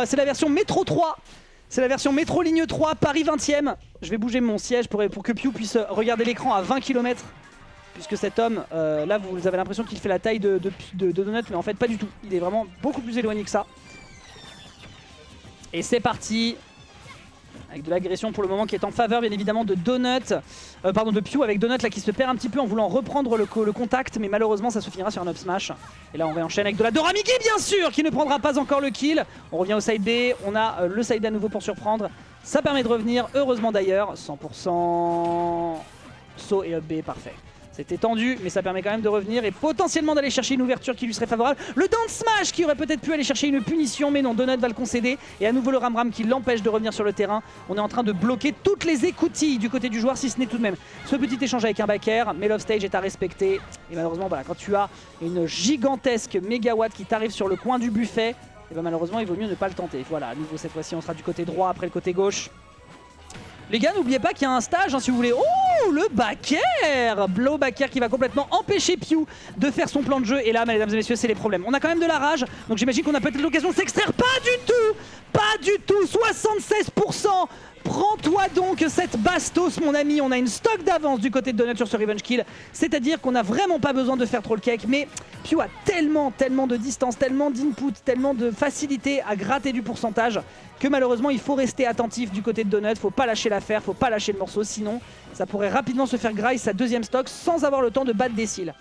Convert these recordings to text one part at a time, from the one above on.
C'est la version métro 3. C'est la version métro ligne 3, Paris 20e. Je vais bouger mon siège pour que Pew puisse regarder l'écran à 20 km. Puisque cet homme, là vous avez l'impression qu'il fait la taille de Donut, mais en fait pas du tout. Il est vraiment beaucoup plus éloigné que ça. Et c'est parti. Avec de l'agression pour le moment qui est en faveur bien évidemment de de Pew, avec Donut là qui se perd un petit peu en voulant reprendre le contact, mais malheureusement ça se finira sur un up smash. Et là on réenchaîne avec de la Doramigi bien sûr, qui ne prendra pas encore le kill. On revient au side B, on a le side A à nouveau pour surprendre. Ça permet de revenir, heureusement d'ailleurs, 100% saut et up B, parfait. C'était tendu, mais ça permet quand même de revenir et potentiellement d'aller chercher une ouverture qui lui serait favorable. Le down smash qui aurait peut-être pu aller chercher une punition, mais non, Donut va le concéder. Et à nouveau le Ram qui l'empêche de revenir sur le terrain. On est en train de bloquer toutes les écoutilles du côté du joueur, si ce n'est tout de même ce petit échange avec un backer. Mais l'off stage est à respecter. Et malheureusement, voilà, quand tu as une gigantesque mégawatt qui t'arrive sur le coin du buffet, et ben malheureusement, il vaut mieux ne pas le tenter. Voilà, à nouveau cette fois-ci, on sera du côté droit après le côté gauche. Les gars, n'oubliez pas qu'il y a un stage si vous voulez. Oh, le backer, Blow backer qui va complètement empêcher Pew de faire son plan de jeu. Et là, mesdames et messieurs, c'est les problèmes. On a quand même de la rage, donc j'imagine qu'on a peut-être l'occasion de s'extraire. Pas du tout, 76%. Prends-toi donc cette bastos, mon ami. On a une stock d'avance du côté de Donut sur ce revenge kill. C'est-à-dire qu'on n'a vraiment pas besoin de faire trop le cake. Mais Pew a tellement de distance, tellement d'input, tellement de facilité à gratter du pourcentage que malheureusement il faut rester attentif du côté de Donut. Faut pas lâcher l'affaire, faut pas lâcher le morceau. Sinon, ça pourrait rapidement se faire graille sa deuxième stock sans avoir le temps de battre des seals.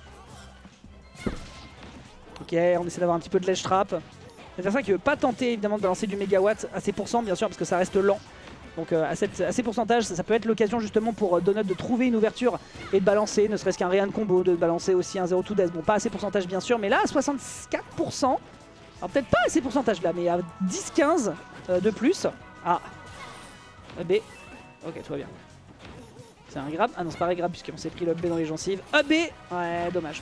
Ok, on essaie d'avoir un petit peu de ledge trap. L'adversaire qui veut pas tenter évidemment de balancer du mégawatt à ces pourcents, bien sûr, parce que ça reste lent. Donc à ces pourcentages, ça peut être l'occasion justement pour Donut de trouver une ouverture et de balancer, ne serait-ce qu'un Ryan combo, de balancer aussi un 0 to death. Bon, pas à ces pourcentages bien sûr, mais là à 64%, alors peut-être pas à ces pourcentages là, mais à 10-15 de plus. Ah, B, ok, tout va bien. C'est un grab, ah non c'est pas un grab puisqu'on s'est pris le B dans les gencives. B, ouais, dommage.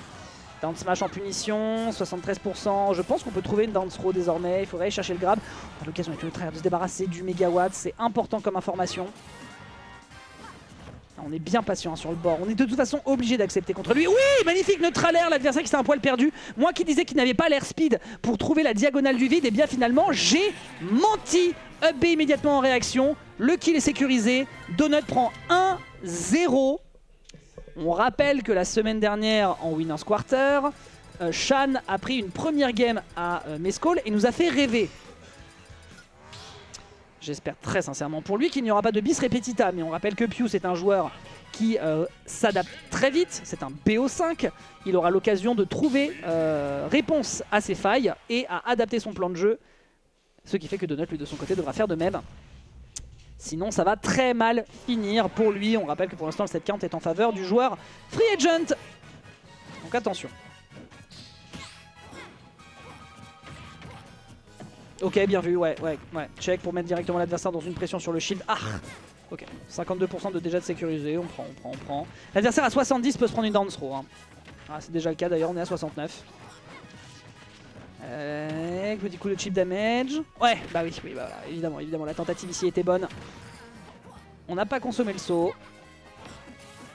Down smash en punition, 73%. Je pense qu'on peut trouver une down throw désormais. Il faudrait aller chercher le grab. On a l'occasion avec le tryhard de se débarrasser du mégawatt. C'est important comme information. On est bien patient sur le bord. On est de toute façon obligé d'accepter contre lui. Oui, magnifique neutral air, l'adversaire qui s'est un poil perdu. Moi qui disais qu'il n'avait pas l'air speed pour trouver la diagonale du vide, et bien finalement j'ai menti. Up B immédiatement en réaction. Le kill est sécurisé. Donut prend 1-0. On rappelle que la semaine dernière en Winners Quarter, Shan a pris une première game à Mescall et nous a fait rêver. J'espère très sincèrement pour lui qu'il n'y aura pas de bis repetita, mais on rappelle que Pew c'est un joueur qui s'adapte très vite, c'est un BO5, il aura l'occasion de trouver réponse à ses failles et à adapter son plan de jeu, ce qui fait que Donut lui de son côté devra faire de même. Sinon ça va très mal finir pour lui. On rappelle que pour l'instant le 7-40 est en faveur du joueur Free Agent. Donc attention. Ok, bien vu, ouais. Check pour mettre directement l'adversaire dans une pression sur le shield. Ah, ok, 52% de déjà de sécurisé, on prend. L'adversaire à 70 peut se prendre une down throw. Hein. Ah, c'est déjà le cas d'ailleurs, on est à 69. Petit coup de chip damage. Ouais, bah oui, bah voilà, évidemment, la tentative ici était bonne. On n'a pas consommé le saut.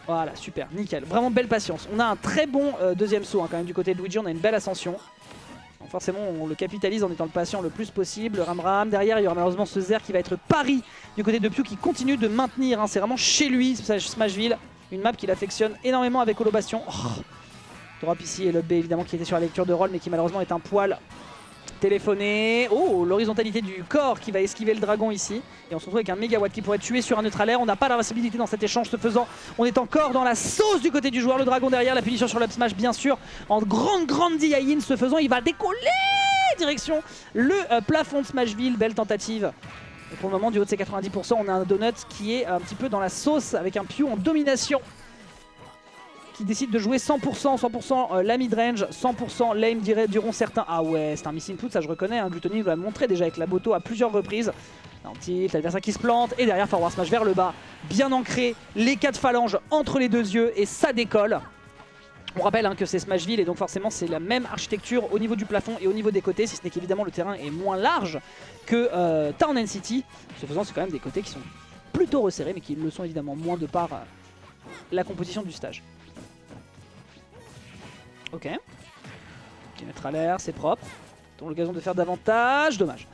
Voilà, super, nickel. Vraiment belle patience. On a un très bon deuxième saut hein, quand même du côté de Luigi, on a une belle ascension. Donc forcément, on le capitalise en étant le patient le plus possible. Le Ram. Derrière, il y aura malheureusement ce Zer qui va être pari du côté de Pew qui continue de maintenir. Hein, c'est vraiment chez lui, Smashville. Une map qu'il affectionne énormément avec Holo Bastion. Oh. Drop ici et le B évidemment qui était sur la lecture de rôle mais qui malheureusement est un poil téléphoné. Oh, l'horizontalité du corps qui va esquiver le dragon ici. Et on se retrouve avec un mégawatt qui pourrait tuer sur un neutral air. On n'a pas d'invincibilité dans cet échange. Ce faisant, on est encore dans la sauce du côté du joueur. Le dragon derrière, la punition sur l'up smash bien sûr. En grande DI-in. Ce faisant, il va décoller direction le plafond de Smashville. Belle tentative. Et pour le moment, du haut de ces 90%, on a un Donut qui est un petit peu dans la sauce avec un Pew en domination. Qui décide de jouer 100% la mid-range, 100% lame diront certains. Ah ouais, c'est un miss input, ça je reconnais, hein. Gluttony nous l'a montré déjà avec la Boto à plusieurs reprises. Un tilt, l'adversaire qui se plante, et derrière forward smash vers le bas, bien ancré, les 4 phalanges entre les deux yeux, et ça décolle. On rappelle hein, que c'est Smashville, et donc forcément c'est la même architecture au niveau du plafond et au niveau des côtés, si ce n'est qu'évidemment le terrain est moins large que Town and City. Ce faisant, c'est quand même des côtés qui sont plutôt resserrés, mais qui le sont évidemment moins de par la composition du stage. Ok. Qui mettra l'air, c'est propre. On a l'occasion de faire davantage. Dommage.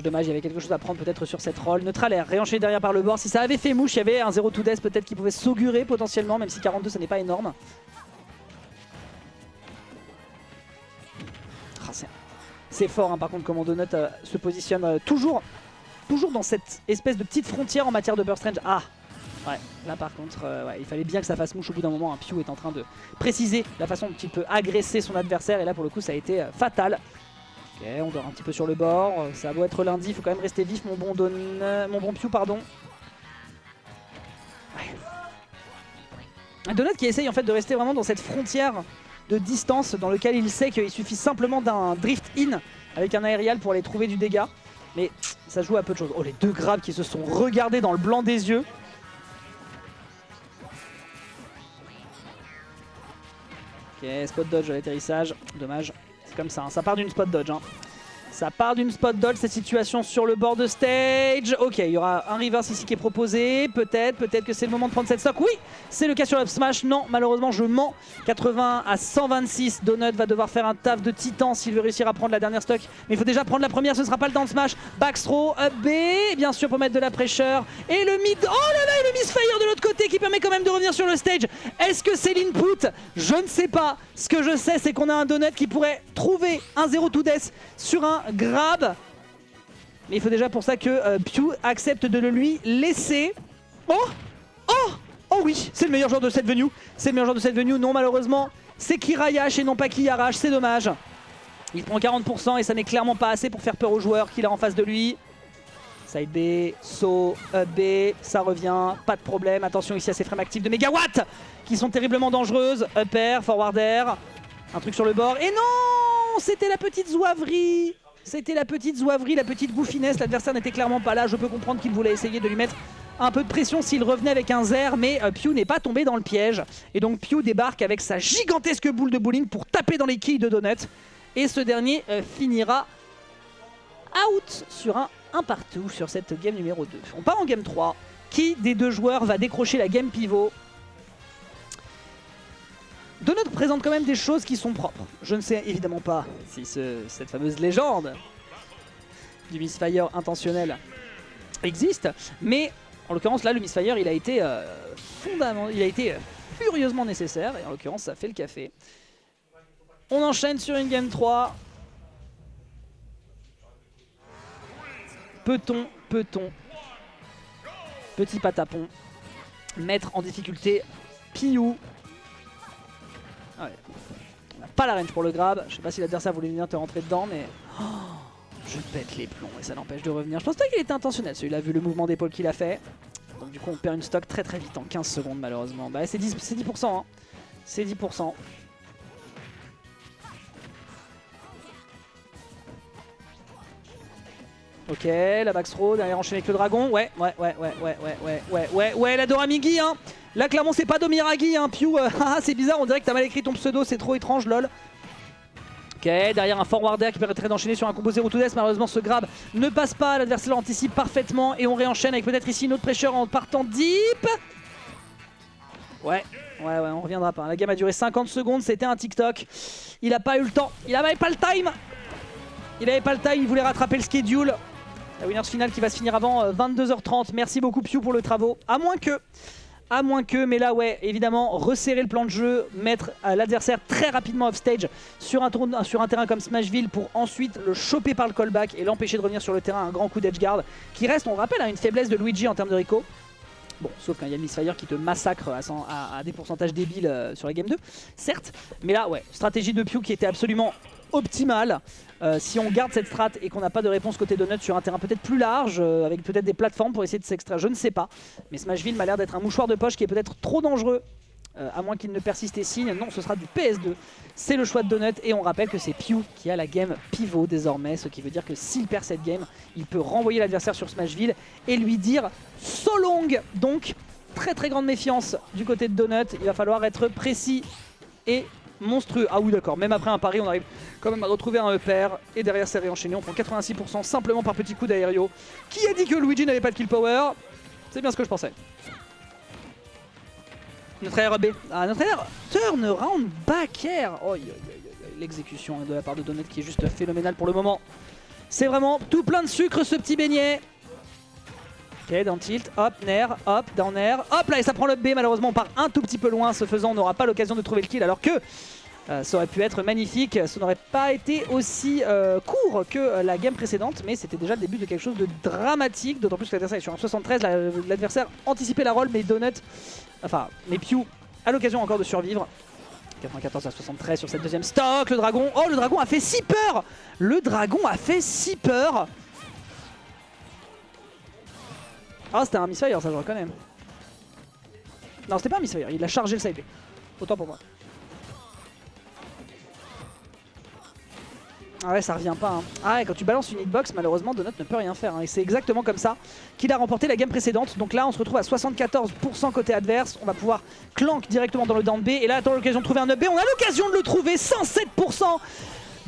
Dommage, il y avait quelque chose à prendre peut-être sur cette roll. Neutral air, réenchaîné derrière par le bord. Si ça avait fait mouche, il y avait un 0 to death peut-être qui pouvait s'augurer potentiellement, même si 42 ça n'est pas énorme. Ah, c'est fort par contre comment Donut se positionne toujours dans cette espèce de petite frontière en matière de burst range. Ah ouais, là par contre, il fallait bien que ça fasse mouche au bout d'un moment. Pew est en train de préciser la façon dont il peut agresser son adversaire et là pour le coup ça a été fatal. Ok, on dort un petit peu sur le bord, ça doit être lundi, il faut quand même rester vif mon bon Pew pardon. Ouais. Donut qui essaye en fait de rester vraiment dans cette frontière de distance dans lequel il sait qu'il suffit simplement d'un drift in avec un aérial pour aller trouver du dégât. Mais ça joue à peu de choses. Oh les deux grabs qui se sont regardés dans le blanc des yeux. Ok, spot dodge à l'atterrissage, dommage. C'est comme ça, hein. Ça part d'une spot dodge. Hein. Ça part d'une spot dodge, cette situation sur le bord de stage. Ok, il y aura un reverse ici qui est proposé. Peut-être que c'est le moment de prendre cette stock. Oui, c'est le cas sur l'up smash. Non, malheureusement, je mens. 80 à 126. Donut va devoir faire un taf de titan s'il veut réussir à prendre la dernière stock. Mais il faut déjà prendre la première, ce ne sera pas le down smash. Backthrow, up B, bien sûr, pour mettre de la pressure. Et le mid. Oh là là, et le misfire de l'autre côté qui permet quand même de revenir sur le stage. Est-ce que c'est l'input? Je ne sais pas. Ce que je sais, c'est qu'on a un Donut qui pourrait trouver un 0 to death sur un grab. Mais il faut déjà pour ça que Pew accepte de le lui laisser. Oh oui, c'est le meilleur joueur de cette venue. C'est le meilleur joueur de cette venue. Non, malheureusement, c'est Kirayash et non pas Kiyarash. C'est dommage. Il prend 40% et ça n'est clairement pas assez pour faire peur aux joueurs qu'il a en face de lui. Side B, saut, up B, ça revient, pas de problème. Attention ici à ces frames actifs de Megawatt qui sont terriblement dangereuses. Up air, forward air, un truc sur le bord. Et non, c'était la petite zouaverie. C'était la petite zouaverie, la petite goofiness. L'adversaire n'était clairement pas là. Je peux comprendre qu'il voulait essayer de lui mettre un peu de pression s'il revenait avec un zer, mais Pew n'est pas tombé dans le piège. Et donc Pew débarque avec sa gigantesque boule de bowling pour taper dans les quilles de Donut. Et ce dernier finira out sur un partout sur cette game numéro 2. On part en game 3. Qui des deux joueurs va décrocher la game pivot? Donut présente quand même des choses qui sont propres. Je ne sais évidemment pas si cette fameuse légende du misfire intentionnel existe, mais en l'occurrence là le misfire il a été furieusement nécessaire et en l'occurrence ça fait le café. On enchaîne sur une game 3. Peut-on, petit patapon, mettre en difficulté Pew? Ouais. On n'a pas la range pour le grab. Je sais pas si l'adversaire voulait venir te rentrer dedans, mais je pète les plombs et ça l'empêche de revenir. Je pense pas qu'il était intentionnel, celui-là, vu le mouvement d'épaule qu'il a fait. Donc du coup, on perd une stock très vite en 15 secondes, malheureusement. Bah, c'est 10%. Hein. C'est 10%. Ok, la backthrow, derrière enchaîné avec le dragon. Ouais, la Doramigi, hein. Là, clairement, c'est pas Domiragi, hein. Pew, c'est bizarre, on dirait que t'as mal écrit ton pseudo, c'est trop étrange, lol. Ok, derrière un forward air qui permettrait d'enchaîner sur un combo 0 to death. Malheureusement, ce grab ne passe pas, l'adversaire l'anticipe parfaitement. Et on réenchaîne avec peut-être ici une autre pressure en partant deep. Ouais, on reviendra pas. La game a duré 50 secondes, c'était un TikTok. Il a pas eu le temps, il avait pas le time. Il voulait rattraper le schedule. La winners finale qui va se finir avant 22h30. Merci beaucoup Pew pour le travaux. À moins que, mais là ouais, évidemment, resserrer le plan de jeu, mettre l'adversaire très rapidement off-stage sur un terrain comme Smashville pour ensuite le choper par le callback et l'empêcher de revenir sur le terrain. Un grand coup d'edge guard qui reste, on le rappelle, une faiblesse de Luigi en termes de Rico. Bon, sauf quand il y a le misfire qui te massacre à des pourcentages débiles sur la game 2, certes. Mais là, ouais, stratégie de Pew qui était absolument optimale. Si on garde cette strat et qu'on n'a pas de réponse côté Donut sur un terrain peut-être plus large, avec peut-être des plateformes pour essayer de s'extraire, je ne sais pas. Mais Smashville m'a l'air d'être un mouchoir de poche qui est peut-être trop dangereux, à moins qu'il ne persiste et signe. Non, ce sera du PS2. C'est le choix de Donut et on rappelle que c'est Pew qui a la game pivot désormais, ce qui veut dire que s'il perd cette game, il peut renvoyer l'adversaire sur Smashville et lui dire so long. Donc, très grande méfiance du côté de Donut. Il va falloir être précis et monstrueux. Ah oui d'accord, même après un pari on arrive quand même à retrouver un EPR et derrière c'est réenchaîné, on prend 86% simplement par petit coup d'aério. Qui a dit que Luigi n'avait pas de kill power? C'est bien ce que je pensais. Notre air B, notre air turnaround back air. Oh, l'exécution de la part de Donut qui est juste phénoménale pour le moment. C'est vraiment tout plein de sucre ce petit beignet. Ok, down tilt, hop, nair, hop, down air, hop là et ça prend le B. Malheureusement on part un tout petit peu loin, ce faisant on n'aura pas l'occasion de trouver le kill alors que ça aurait pu être magnifique. Ça n'aurait pas été aussi court que la game précédente, mais c'était déjà le début de quelque chose de dramatique, d'autant plus que l'adversaire est sur un 73, l'adversaire anticipait la roll mais Donut, enfin mais Pew a l'occasion encore de survivre. 94 à 73 sur cette deuxième stock, le dragon, oh le dragon a fait si peur. Le dragon a fait si peur. Ah c'était un misfire ça je reconnais. Non c'était pas un misfire, il a chargé le side B. Autant pour moi. Ah ouais ça revient pas hein. Ah ouais quand tu balances une hitbox malheureusement Donut ne peut rien faire hein. Et c'est exactement comme ça qu'il a remporté la game précédente. Donc là on se retrouve à 74% côté adverse. On va pouvoir clank directement dans le down B. Et là attends l'occasion de trouver un up B. On a l'occasion de le trouver, 107%.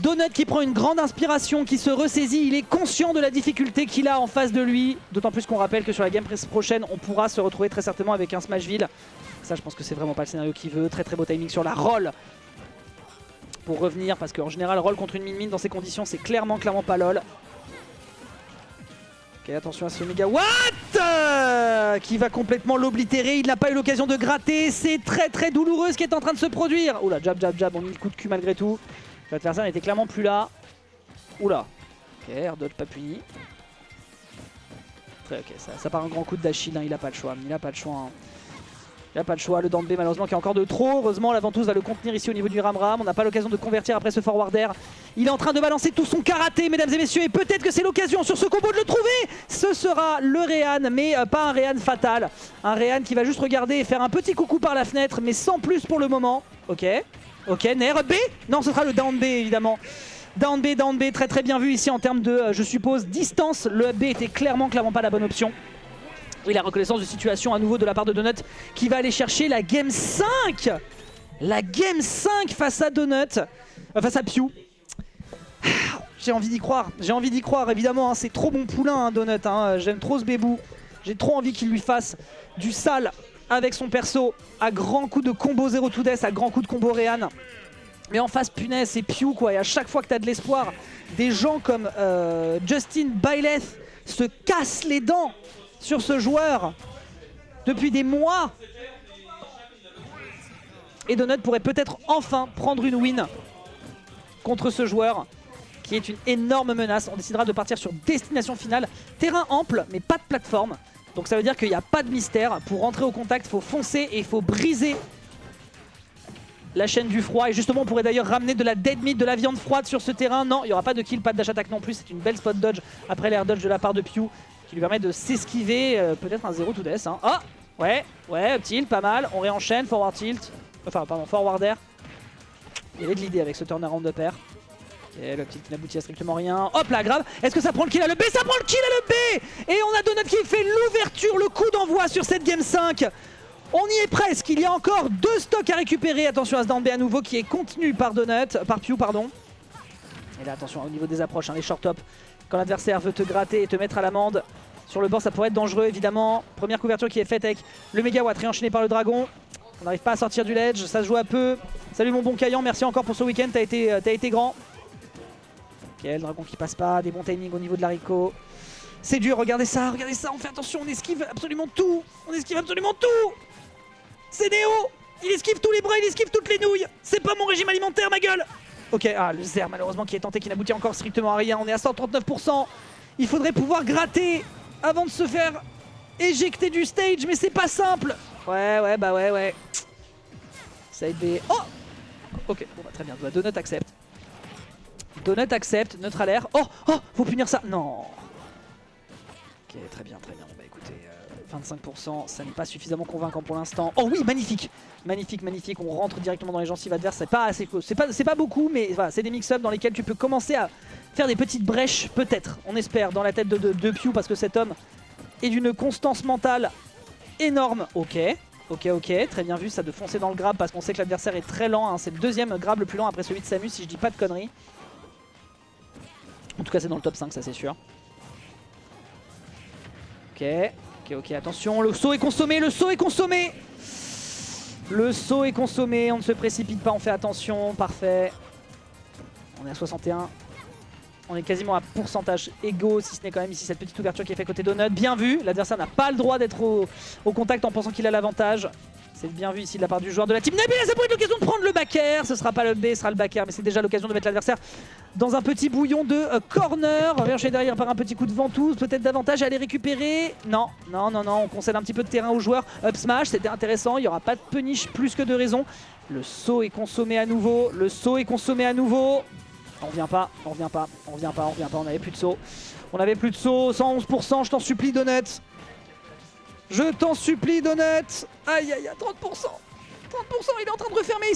Donut qui prend une grande inspiration, qui se ressaisit, il est conscient de la difficulté qu'il a en face de lui. D'autant plus qu'on rappelle que sur la game prochaine, on pourra se retrouver très certainement avec un Smashville. Ça je pense que c'est vraiment pas le scénario qu'il veut. Très très beau timing sur la roll pour revenir, parce qu'en général roll contre une min-min dans ces conditions c'est clairement pas lol. Ok attention à ce méga what qui va complètement l'oblitérer, il n'a pas eu l'occasion de gratter, c'est très très douloureux ce qui est en train de se produire. Oula jab jab jab, on met le coup de cul malgré tout. L'adversaire n'était clairement plus là. Oula. Ok, air dodge pas puni. Très ok, ça part un grand coup de Dashil, hein, il a pas le choix. Il a pas le choix. Hein. Il a pas le choix, le down B malheureusement qui est encore de trop. Heureusement la ventouse va le contenir ici au niveau du ram-ram. On n'a pas l'occasion de convertir après ce forward air. Il est en train de balancer tout son karaté mesdames et messieurs. Et peut-être que c'est l'occasion sur ce combo de le trouver. Ce sera le Réan, mais pas un Réan fatal. Un Réan qui va juste regarder et faire un petit coucou par la fenêtre, mais sans plus pour le moment. Ok. Ok, Nair, B. Non, ce sera le down B évidemment. Down B, très très bien vu ici en termes de, je suppose, distance. Le B était clairement pas la bonne option. Oui, la reconnaissance de situation à nouveau de la part de Donut qui va aller chercher la game 5. La game 5 face à Donut, face à Pew. J'ai envie d'y croire évidemment, hein, c'est trop bon poulain hein, Donut, hein. J'aime trop ce bébou. J'ai trop envie qu'il lui fasse du sale avec son perso à grands coups de combo 0 to death, à grands coups de combo Réan. Mais en face punaise c'est Pew quoi, et à chaque fois que tu as de l'espoir, des gens comme Justin Byleth se cassent les dents sur ce joueur depuis des mois. Et Donut pourrait peut-être enfin prendre une win contre ce joueur qui est une énorme menace. On décidera de partir sur destination finale. Terrain ample mais pas de plateforme. Donc ça veut dire qu'il n'y a pas de mystère. Pour rentrer au contact, il faut foncer et il faut briser la chaîne du froid. Et justement on pourrait d'ailleurs ramener de la dead meat, de la viande froide sur ce terrain. Non, il n'y aura pas de kill, pas de dash attack non plus. C'est une belle spot dodge après l'air dodge de la part de Pew, qui lui permet de s'esquiver, peut-être un 0 to death. Hein. Ah ouais, up tilt, pas mal. On réenchaîne, forward tilt. Enfin, pardon, forward air. Il y avait de l'idée avec ce turnaround de pair. Ok, le tilt qui n'aboutit à strictement rien. Hop là, grave. Est-ce que ça prend le kill à le B? Ça prend le kill à le B. Et on a Donut qui fait l'ouverture, le coup d'envoi sur cette game 5. On y est presque. Il y a encore 2 stocks à récupérer. Attention à ce down B à nouveau qui est contenu par Pew, pardon. Et là, attention au niveau des approches, hein, les short top. Quand l'adversaire veut te gratter et te mettre à l'amende sur le bord, ça pourrait être dangereux évidemment. Première couverture qui est faite avec le mégawatt réenchaîné par le dragon. On n'arrive pas à sortir du ledge, ça se joue à peu. Salut mon bon Caillan, merci encore pour ce week-end, t'as été grand. Ok, le dragon qui passe pas, des bons timings au niveau de l'haricot. C'est dur, regardez ça, on fait attention, on esquive absolument tout. C'est Néo, il esquive tous les bras, il esquive toutes les nouilles. C'est pas mon régime alimentaire ma gueule. Ok, ah le Zer malheureusement qui est tenté, qui n'aboutit encore strictement à rien. On est à 139%. Il faudrait pouvoir gratter avant de se faire éjecter du stage, mais c'est pas simple. Ouais, bah ouais. Side B. Oh ok, bon bah très bien, Donut accepte. Neutral air. Oh, faut punir ça. Non. Ok, très bien. Bon bah écoutez, 25%, ça n'est pas suffisamment convaincant pour l'instant. Oh oui, magnifique. On rentre directement dans les gencives adverses. C'est pas assez, c'est pas beaucoup, mais voilà, c'est des mix-up dans lesquels tu peux commencer à faire des petites brèches, peut-être, on espère, dans la tête de Pew, parce que cet homme est d'une constance mentale énorme. Ok, très bien vu ça de foncer dans le grab parce qu'on sait que l'adversaire est très lent. Hein. C'est le deuxième grab le plus lent après celui de Samus, si je dis pas de conneries. En tout cas, c'est dans le top 5, ça c'est sûr. Ok, attention, le saut est consommé, Le saut est consommé, on ne se précipite pas, on fait attention, parfait. On est à 61. On est quasiment à pourcentage égaux, si ce n'est quand même ici cette petite ouverture qui est faite côté Donut. Bien vu, l'adversaire n'a pas le droit d'être au contact en pensant qu'il a l'avantage. C'est bien vu ici de la part du joueur de la team Neb. Ça pourrait être l'occasion de prendre le back air. Ce sera pas le B, ce sera le back air, mais c'est déjà l'occasion de mettre l'adversaire dans un petit bouillon de corner. On vient enchaîner derrière par un petit coup de ventouse, peut-être davantage à aller récupérer. Non, non, non, non, on concède un petit peu de terrain aux joueurs. Up smash, c'était intéressant, il n'y aura pas de punish plus que de raison. Le saut est consommé à nouveau, le saut est consommé à nouveau. On revient pas, on revient pas, on revient pas, on revient pas, on avait plus de saut. On avait plus de saut, 111%, je t'en supplie Donut. Je t'en supplie Donut. Aïe aïe aïe, 30%. 30%, il est en train de refermer,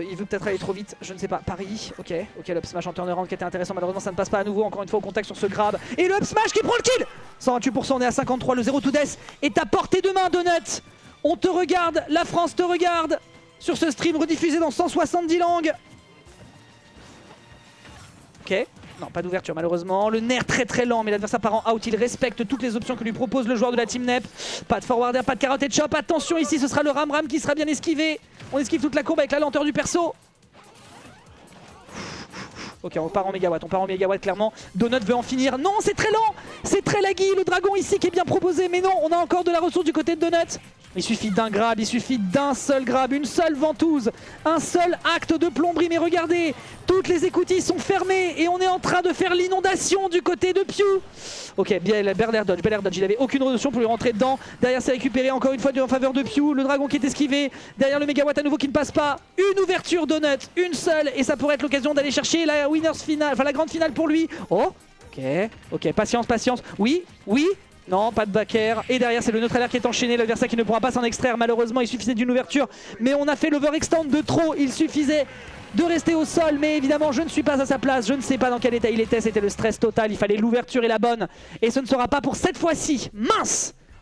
il veut peut-être aller trop vite, je ne sais pas. Paris, ok, le up smash en turnaround qui était intéressant, malheureusement ça ne passe pas à nouveau, encore une fois au contact sur ce grab. Et le up smash qui prend le kill. 128%, on est à 53, le 0 to death est à portée de main Donut. On te regarde, la France te regarde sur ce stream rediffusé dans 170 langues. Ok, non pas d'ouverture malheureusement, le nerf très lent mais l'adversaire part en out, il respecte toutes les options que lui propose le joueur de la team Nep. Pas de forwarder, pas de carotte et de chop, attention ici ce sera le ram qui sera bien esquivé. On esquive toute la courbe avec la lenteur du perso. Ok, on part en mégawatt, clairement. Donut veut en finir. Non, c'est très lent, c'est très laggy. Le dragon ici qui est bien proposé, mais non, on a encore de la ressource du côté de Donut. Il suffit d'un grab, il suffit d'un seul grab, une seule ventouse, un seul acte de plomberie. Mais regardez, toutes les écoutilles sont fermées et on est en train de faire l'inondation du côté de Pew. Ok, bien, bel air dodge, il avait aucune notion pour lui rentrer dedans. Derrière, c'est récupéré encore une fois en faveur de Pew. Le dragon qui est esquivé, derrière le mégawatt à nouveau qui ne passe pas. Une ouverture Donut, une seule, et ça pourrait être l'occasion d'aller chercher la winners finale, enfin la grande finale pour lui. Oh, ok, patience, oui. Non, pas de back air. Et derrière, c'est le neutral air qui est enchaîné. L'adversaire qui ne pourra pas s'en extraire. Malheureusement, il suffisait d'une ouverture. Mais on a fait l'overextend de trop. Il suffisait de rester au sol. Mais évidemment, je ne suis pas à sa place. Je ne sais pas dans quel état il était. C'était le stress total. Il fallait l'ouverture et la bonne. Et ce ne sera pas pour cette fois-ci. Mince!